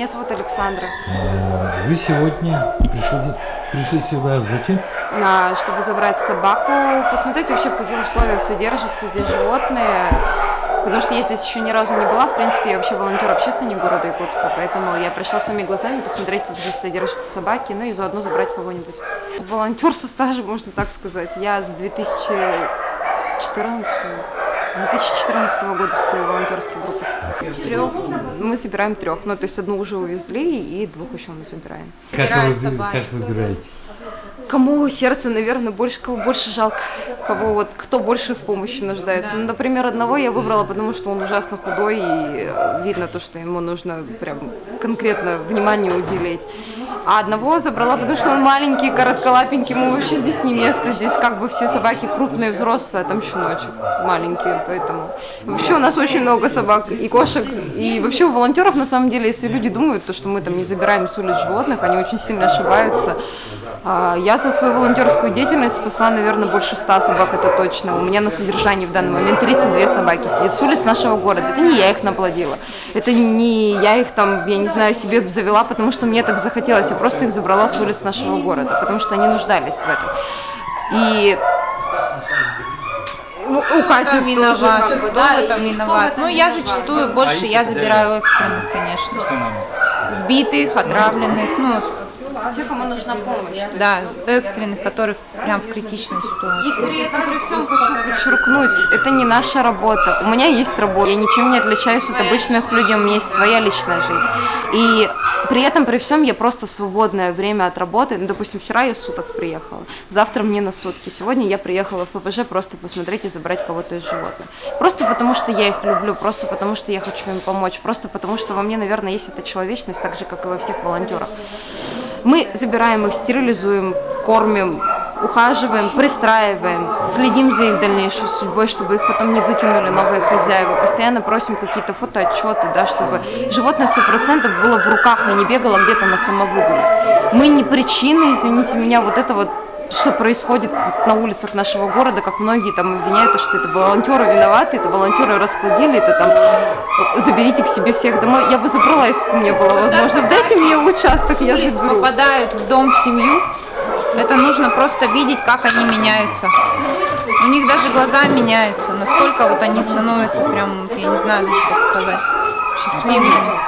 Меня зовут Александра. Вы сегодня пришли сюда зачем? Чтобы забрать собаку, посмотреть вообще, в каких условиях содержатся здесь животные. Потому что я здесь еще ни разу не была. В принципе, я вообще волонтер-общественник города Якутска, поэтому я пришла своими глазами посмотреть, как здесь содержатся собаки, ну и заодно забрать кого-нибудь. Волонтер со стажем, можно так сказать. Я с 2014 года стою в волонтерских группах. Мы собираем 3. Ну, то есть 1 уже увезли и 2 еще мы забираем. Как выбираете? Кому сердце, наверное, больше, кого больше жалко, кто больше в помощи нуждается. Ну, например, одного я выбрала, потому что он ужасно худой, и видно то, что ему нужно прям конкретно внимание уделить. А одного забрала, потому что он маленький, коротколапенький, ему вообще здесь не место. Здесь как бы все собаки крупные, взрослые, а там щеночек маленький, поэтому... Вообще у нас очень много собак и кошек, и вообще у волонтеров, на самом деле, если люди думают, то, что мы там не забираем с улиц животных, они очень сильно ошибаются. Я за свою волонтерскую деятельность спасла, наверное, больше 100 собак, это точно. У меня на содержании в данный момент 32 собаки сидят с улиц нашего города. Это не я их наплодила, это не я их там, я не знаю, себе завела, потому что мне так захотелось. Я просто их забрала с улиц нашего города, потому что они нуждались в этом. И у Кати виноват, тоже, как бы, да, кто в этом виноват. Ну, я зачастую больше я забираю экстренных, конечно. Сбитых, отравленных, ну, те, кому нужна помощь. да, экстренных, которые прям в критичной ситуации. И при этом, при всем хочу подчеркнуть, это не наша работа. У меня есть работа, я ничем не отличаюсь от обычных людей, у меня есть своя личная жизнь. И при этом, при всем, я просто в свободное время от работы, ну, допустим, вчера я суток приехала, завтра мне на сутки, сегодня я приехала в ППЖ просто посмотреть и забрать кого-то из животных. Просто потому, что я их люблю, просто потому, что я хочу им помочь, просто потому, что во мне, наверное, есть эта человечность, так же, как и во всех волонтерах. Мы забираем их, стерилизуем, кормим, ухаживаем, пристраиваем, следим за их дальнейшей судьбой, чтобы их потом не выкинули новые хозяева. Постоянно просим какие-то фотоотчеты, да, чтобы животное 100% было в руках и не бегало где-то на самовыгуле. Мы не причины, извините меня, вот это вот, что происходит на улицах нашего города, как многие там обвиняют, что это волонтеры виноваты, это волонтеры расплодили, это там заберите к себе всех домой. Я бы забрала, если бы у меня была возможность. Дайте мне участок, я заберу. Попадают в дом, в семью, это нужно просто видеть, как они меняются. У них даже глаза меняются, насколько вот они становятся прям, я не знаю даже как сказать, счастливыми.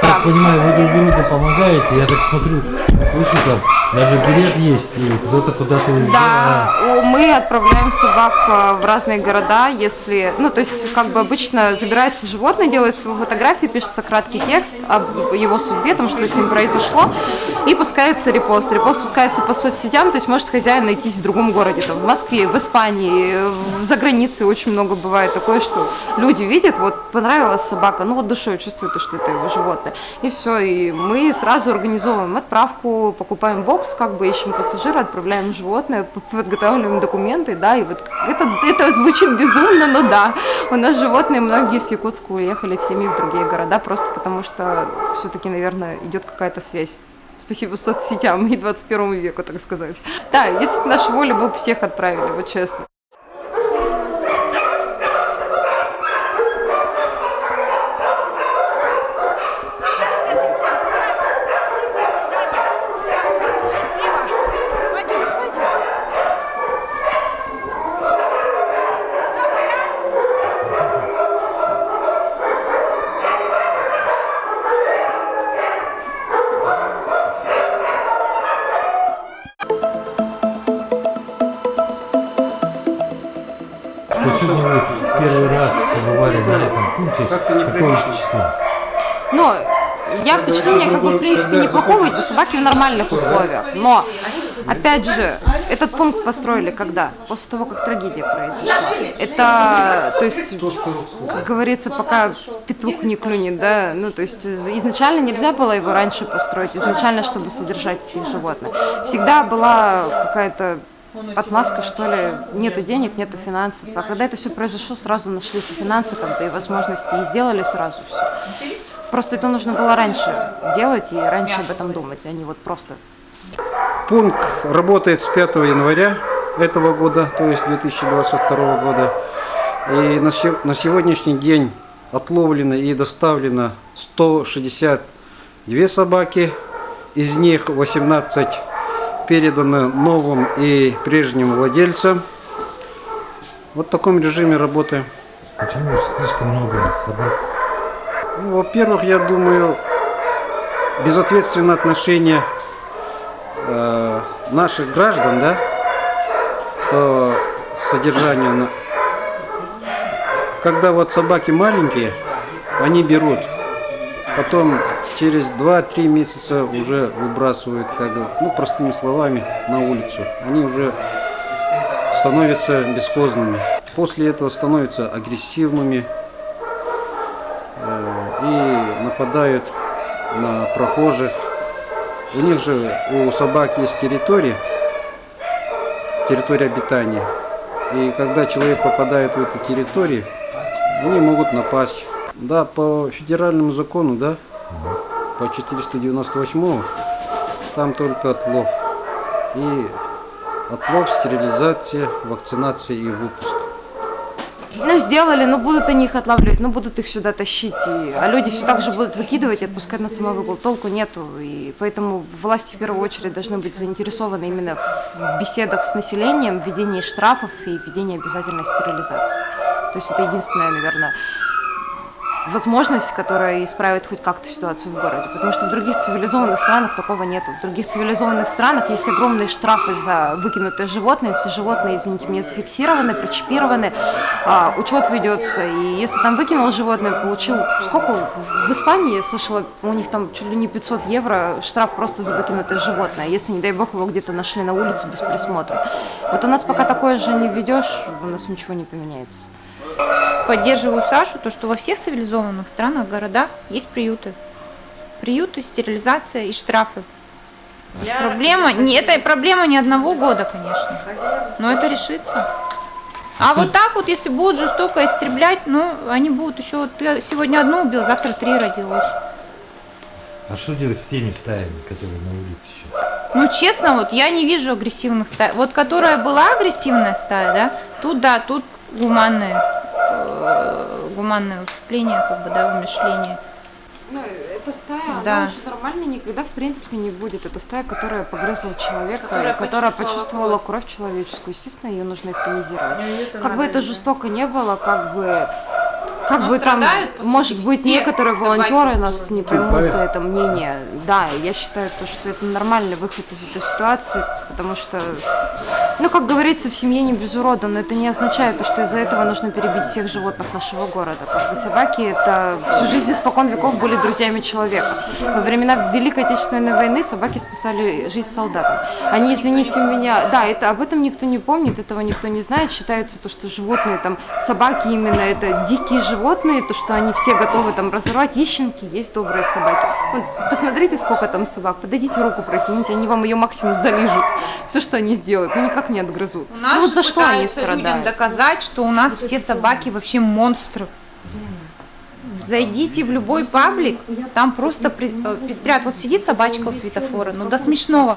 Я понимаю, вы друг другу помогаете, я так смотрю, слушай, там даже билет есть, и кто-то куда-то уезжает. Да, мы отправляем собак в разные города, если, ну, то есть, как бы обычно забирается животное, делает свою фотографию, пишется краткий текст об его судьбе, там, что с ним произошло, и пускается репост. Репост пускается по соцсетям, то есть может хозяин найтись в другом городе, там, в Москве, в Испании, за границей очень много бывает такое, что люди видят, вот, понравилась собака, ну, вот душой чувствуют, что это его животное, и все, и мы сразу организовываем отправку, покупаем бокс, как бы ищем пассажира, отправляем животное, подготавливаем документы, да, и вот это звучит безумно, но да, у нас животные, многие с Якутска уехали в семьи в другие города, просто потому что все-таки, наверное, идет какая-то связь. Спасибо соцсетям и 21 веку, так сказать. Да, если бы наша воля, мы бы всех отправили, вот честно. Сегодня вы первый раз побывали на этом пункте, какое число? Но я впечатление, как бы, в принципе, неплохого, эти собаки в нормальных условиях, но, опять же, этот пункт построили когда? После того, как трагедия произошла. Это, то есть, как говорится, пока петух не клюнет, да, ну, то есть, изначально нельзя было его раньше построить, изначально, чтобы содержать этих животных. Всегда была какая-то отмазка, что ли, нету денег, нету финансов. А когда это все произошло, сразу нашлись и финансы, как бы, и возможности, и сделали сразу все. Просто это нужно было раньше делать и раньше об этом думать, а не вот просто. Пункт работает с 5 января этого года, то есть 2022 года. И на сегодняшний день отловлено и доставлено 160 2 собаки, из них 18 передано новым и прежним владельцам. Вот в таком режиме работаем. Почему слишком много собак? Ну, во-первых, я думаю, безответственное отношение наших граждан, да, по содержанию. Когда вот собаки маленькие, они берут, потом через 2-3 месяца уже выбрасывают, как бы, ну, простыми словами, на улицу. Они уже становятся бесхозными. После этого становятся агрессивными и нападают на прохожих. У них же, у собак есть территория обитания. И когда человек попадает в эту территорию, они могут напасть. Да, по федеральному закону, да, по 498-му, там только отлов. И отлов, стерилизация, вакцинация и выпуск. Ну, сделали, но будут они их отлавливать, но будут их сюда тащить. А люди все так же будут выкидывать и отпускать на самовыгул. Толку нету. И поэтому власти в первую очередь должны быть заинтересованы именно в беседах с населением, в введении штрафов и введении обязательной стерилизации. То есть это единственная, наверное, возможность, которая исправит хоть как-то ситуацию в городе. Потому что в других цивилизованных странах такого нету. В других цивилизованных странах есть огромные штрафы за выкинутые животные. Все животные, извините меня, зафиксированы, прочипированы, учет ведется. И если там выкинул животное, получил, сколько? В Испании, я слышала, у них там чуть ли не 500 евро штраф просто за выкинутое животное. Если, не дай бог, его где-то нашли на улице без присмотра. Вот у нас пока такое же не введешь, у нас ничего не поменяется. Поддерживаю Сашу, то, что во всех цивилизованных странах, городах есть приюты. Приюты, стерилизация и штрафы. Проблема, это проблема не одного года, конечно, но это решится. А вот так вот, если будут жестоко истреблять, ну, они будут еще, вот ты сегодня одну убил, завтра 3 родилось. А что делать с теми стаями, которые на улице сейчас? Ну, честно, вот я не вижу агрессивных стай. Вот которая была агрессивная стая, да, тут гуманное усыпление, как бы, да, умерщвление. Ну, эта стая, Да. она уже нормально никогда в принципе не будет. Это стая, которая погрызла человека, которая почувствовала кровь человеческую. Естественно, ее нужно эвтанизировать. Как бы это жестоко не было, как бы там, может быть, все некоторые собаки волонтеры нас не поймут Понятно. за это мнение. Да, я считаю, что это нормальный выход из этой ситуации, потому что, ну, как говорится, в семье не без урода, но это не означает, что из-за этого нужно перебить всех животных нашего города. Как бы собаки это всю жизнь испокон веков были друзьями человека. Во времена Великой Отечественной войны собаки спасали жизнь солдатам. Они, извините меня, да, это об этом никто не помнит, этого никто не знает. Считается то, что животные, там, собаки именно это дикие животные, то, что они все готовы там разорвать. Есть щенки, есть добрые собаки. Вот, посмотрите, сколько там собак, подойдите руку протяните, они вам ее максимум залижут. Все, что они сделают, ну никак не отгрызут. У нас Ну вот за же что они пытаются людям страдают? доказать, что у нас все собаки вообще монстры. Зайдите в любой паблик, там просто пестрят. Вот сидит собачка у светофора, ну до смешного.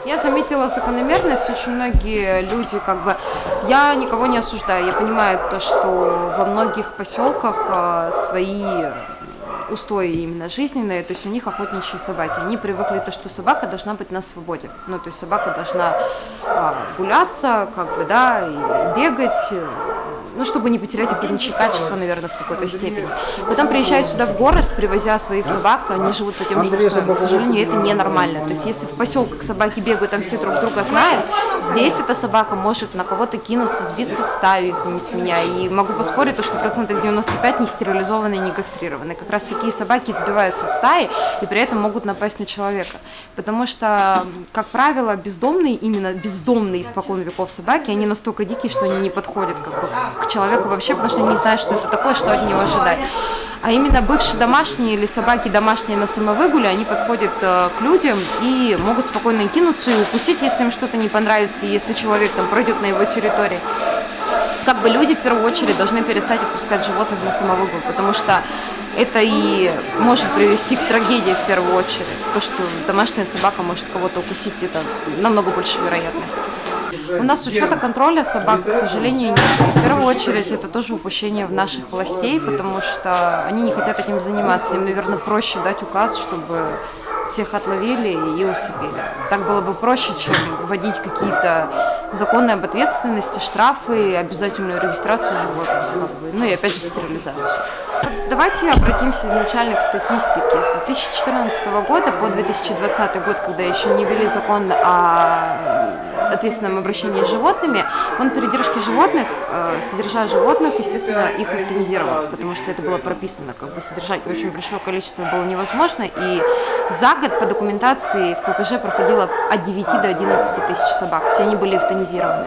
Я заметила закономерность, очень многие люди, как бы, я никого не осуждаю, я понимаю то, что во многих поселках свои устои именно жизненные, то есть у них охотничьи собаки, они привыкли то, что собака должна быть на свободе, ну, то есть собака должна гуляться, как бы, да, и бегать, ну, чтобы не потерять охотничьи качества, наверное, в какой-то степени. Потом приезжают сюда в город, привозя своих собак, они живут по тем же условиям. К сожалению, это ненормально. То есть, если в поселках собаки бегают, там все друг друга знают, здесь эта собака может на кого-то кинуться, сбиться в стаю, извините меня. И могу поспорить, что 95% не стерилизованные, не кастрированные. Как раз такие собаки сбиваются в стаи и при этом могут напасть на человека. Потому что, как правило, бездомные, именно бездомные испокон веков собаки, они настолько дикие, что они не подходят как бы к человеку вообще, потому что они не знают, что это такое, что от него ожидать. А именно бывшие домашние или собаки домашние на самовыгуле, они подходят к людям и могут спокойно кинуться и укусить, если им что-то не понравится, если человек там пройдет на его территории. Как бы люди в первую очередь должны перестать отпускать животных на самовыгул, потому что это и может привести к трагедии в первую очередь. То, что домашняя собака может кого-то укусить, это намного больше вероятность. У нас учета контроля собак, к сожалению, нет. И в первую очередь это тоже упущение в наших властей, потому что они не хотят этим заниматься. Им, наверное, проще дать указ, чтобы всех отловили и усыпили. Так было бы проще, чем вводить какие-то законы об ответственности, штрафы, обязательную регистрацию животных, ну и опять же стерилизацию. Вот давайте обратимся изначально к статистике. С 2014 года по 2020 год, когда еще не ввели закон о ответственном обращении с животными, фонд передержки животных, содержа животных, естественно, их эвтанизировал, потому что это было прописано, содержать очень большое количество было невозможно, и за год по документации в ППЖ проходило от 9 до 11 тысяч собак, все они были эвтанизированы.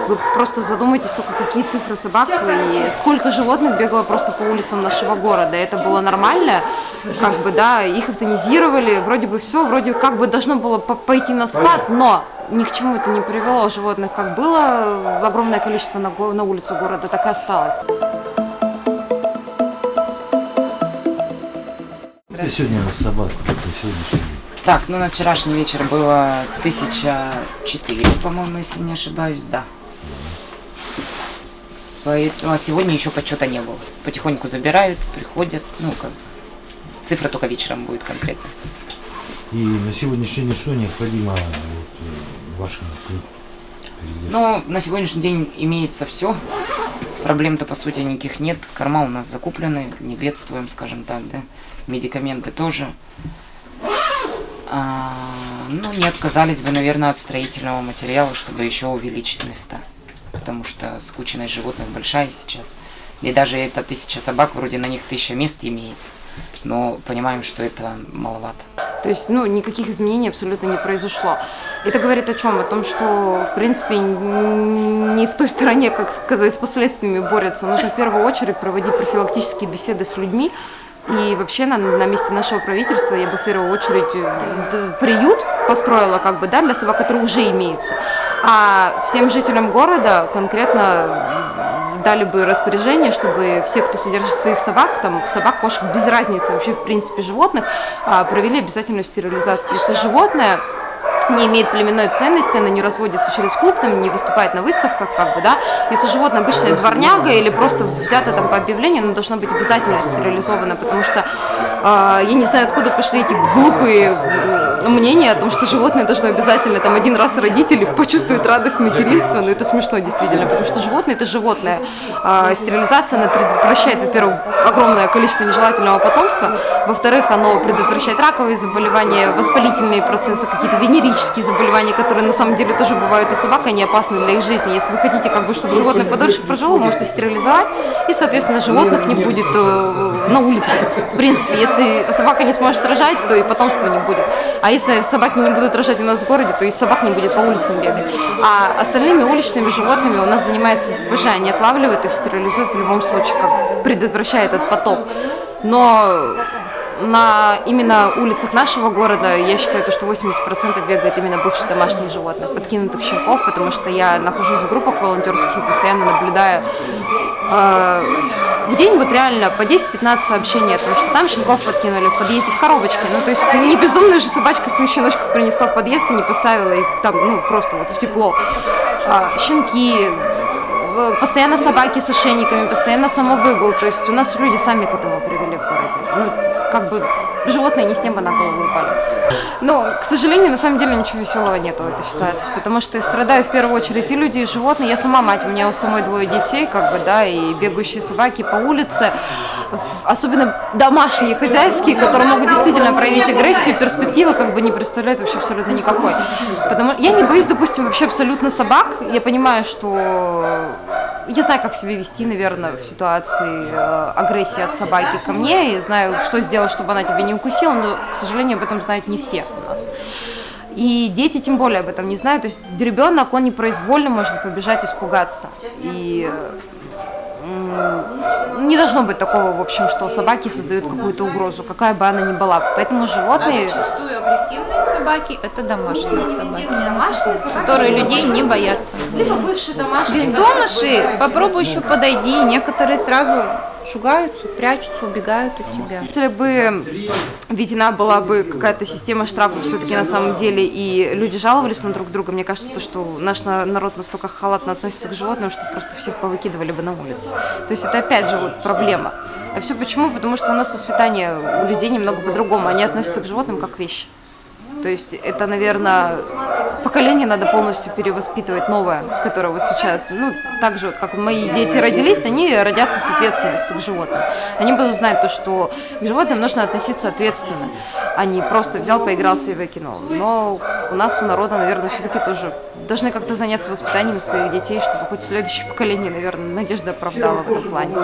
Вы просто задумайтесь только, какие цифры собак и сколько животных бегало просто по улицам нашего города. Это было нормально, их эвтанизировали, вроде бы все, вроде как бы должно было пойти на спад, но ни к чему это не привело. Животных как было огромное количество на улице города, так и осталось. И сегодня собаку, сегодняшний день. Так, ну на вчерашний вечер было 1004, по-моему, если не ошибаюсь, да. Поэтому, а сегодня еще подсчета не было. Потихоньку забирают, приходят, цифра только вечером будет конкретно. И на сегодняшний день что необходимо вашим? Ну, на сегодняшний день имеется все. Проблем-то, по сути, никаких нет. Корма у нас закуплены, не бедствуем, скажем так, да. Медикаменты тоже. Не отказались бы, наверное, от строительного материала, чтобы еще увеличить места. Потому что скученность животных большая сейчас. И даже это 1000 собак, вроде на них 1000 мест имеется. Но понимаем, что это маловато. То есть, никаких изменений абсолютно не произошло. Это говорит о чем? О том, что, в принципе, не в той стороне, как сказать, с последствиями борются. Нужно в первую очередь проводить профилактические беседы с людьми. И вообще на месте нашего правительства я бы в первую очередь приют построила для собак, которые уже имеются. А всем жителям города конкретно дали бы распоряжение, чтобы все, кто содержит своих собак, собак, кошек, без разницы вообще в принципе животных, провели обязательную стерилизацию. Если животное не имеет племенной ценности, она не разводится через клуб, не выступает на выставках, Если животное обычная дворняга или просто взято по объявлению, оно должно быть обязательно стерилизовано, потому что я не знаю, откуда пошли эти глупые мнения о том, что животное должно обязательно один раз родить или почувствовать радость материнства, но это смешно действительно, потому что животное – это животное. Стерилизация, она предотвращает, во-первых, огромное количество нежелательного потомства, во-вторых, оно предотвращает раковые заболевания, воспалительные процессы, какие-то венерические заболевания, которые на самом деле тоже бывают у собак, они опасны для их жизни. Если вы хотите, чтобы животное подольше прожило, вы можете стерилизовать, и, соответственно, животных не будет на улице. В принципе, если собака не сможет рожать, то и потомства не будет. А если собаки не будут рожать у нас в городе, то и собак не будет по улицам бегать. А остальными уличными животными у нас занимается ППЖ, они отлавливают их, стерилизуют в любом случае, предотвращает этот поток. Но на именно улицах нашего города я считаю, что 80% бегает именно бывших домашних животных, подкинутых щенков, потому что я нахожусь в группах волонтерских и постоянно наблюдаю в день реально по 10-15 сообщений о том, что там щенков подкинули в подъезде в коробочке. То есть не бездомная же собачка своих щеночков принесла в подъезд и не поставила их просто в тепло. Щенки, постоянно собаки с ошейниками, постоянно самовыгул. То есть у нас люди сами к этому привели в городе. Животные не с неба на голову упали. Но, к сожалению, на самом деле ничего веселого нет в этой ситуации, потому что страдают в первую очередь и люди, и животные. Я сама мать, у меня у самой 2 детей, и бегающие собаки по улице, особенно домашние, хозяйские, которые могут действительно проявить агрессию, перспективы не представляют вообще абсолютно никакой. Я не боюсь, допустим, вообще абсолютно собак. Я понимаю, что я знаю, как себя вести, наверное, в ситуации агрессии от собаки ко мне, и знаю, что сделать, чтобы она тебя не укусила, но, к сожалению, об этом знают не все у нас. И дети тем более об этом не знают. То есть ребенок, он непроизвольно может побежать, испугаться. И не должно быть такого, в общем, что собаки создают какую-то угрозу, какая бы она ни была. Поэтому животные... А зачастую агрессивные собаки – это домашние собаки, домашние собаки, которые людей не боятся. Либо бывшие домашние. Бездомыши, попробуй еще подойди, некоторые сразу шугаются, прячутся, убегают от тебя. Если бы введена была бы какая-то система штрафов все-таки на самом деле, и люди жаловались на друг друга, мне кажется, то, что наш народ настолько халатно относится к животным, что просто всех повыкидывали бы на улице. То есть это опять же вот проблема. А все почему? Потому что у нас воспитание у людей немного по-другому. Они относятся к животным как к вещи. То есть это, наверное, поколение надо полностью перевоспитывать новое, которое вот сейчас, ну, так же, вот, как мои дети родились, они родятся с ответственностью к животным. Они будут знать то, что к животным нужно относиться ответственно, а не просто взял, поигрался и выкинул. Но у нас, у народа, наверное, все-таки тоже должны как-то заняться воспитанием своих детей, чтобы хоть следующее поколение, наверное, надежда оправдала в этом плане.